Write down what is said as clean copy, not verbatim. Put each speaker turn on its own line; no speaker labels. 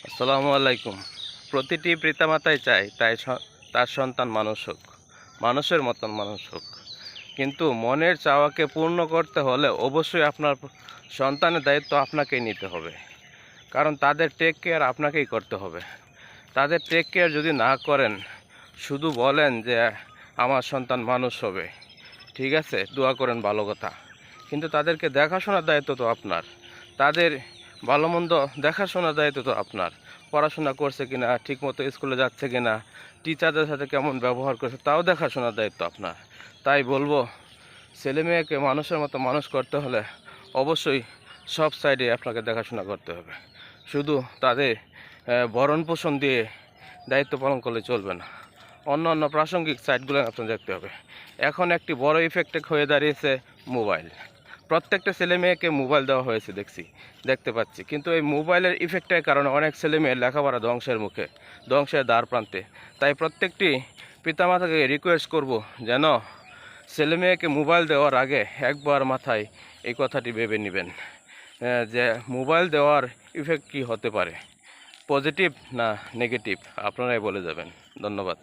আসসালামু আলাইকুম। প্রতিটি পিতামাতাই চায় তার সন্তান মানুষ হোক, মানুষের মতন মানুষ হোক। কিন্তু মনের চাওয়াকে পূর্ণ করতে হলে অবশ্যই আপনার সন্তানের দায়িত্ব আপনাকেই নিতে হবে। কারণ তাদের টেক কেয়ার আপনাকেই করতে হবে। তাদের টেক কেয়ার যদি না করেন, শুধু বলেন যে আমার সন্তান মানুষ হবে, ঠিক আছে, দোয়া করেন, ভালো কথা, কিন্তু তাদেরকে দেখাশোনার দায়িত্ব তো আপনার। তাদের ভালো মন্দ দেখাশোনার দায়িত্ব তো আপনার। পড়াশোনা করছে কিনা, ঠিকমতো স্কুলে যাচ্ছে কিনা, টিচারদের সাথে কেমন ব্যবহার করছে, তাও দেখাশোনার দায়িত্ব আপনার। তাই বলবো, ছেলে মেয়েকে মানুষের মতো মানুষ করতে হলে অবশ্যই সব সাইডে আপনাকে দেখাশোনা করতে হবে। শুধু তাদের ভরণ পোষণ দিয়ে দায়িত্ব পালন করলে চলবে না, অন্য অন্য প্রাসঙ্গিক সাইটগুলো আপনার দেখতে হবে। এখন একটি বড় ইফেক্ট হয়ে দাঁড়িয়েছে মোবাইল। প্রত্যেকটা ছেলে মেয়েকে মোবাইল দেওয়া হয়েছে দেখতে পাচ্ছি, কিন্তু এই মোবাইলের ইফেক্টের কারণে অনেক ছেলে মেয়ের লেখাপড়া ধ্বংসের মুখে, ধ্বংসের দ্বার প্রান্তে। তাই প্রত্যেকটি পিতামাতাকে রিকোয়েস্ট করব, যেন ছেলে মেয়েকে মোবাইল দেওয়ার আগে একবার মাথায় এই কথাটি ভেবে নেবেন যে মোবাইল দেওয়ার ইফেক্ট কী হতে পারে, পজিটিভ না নেগেটিভ, আপনারাই বলে যাবেন। ধন্যবাদ।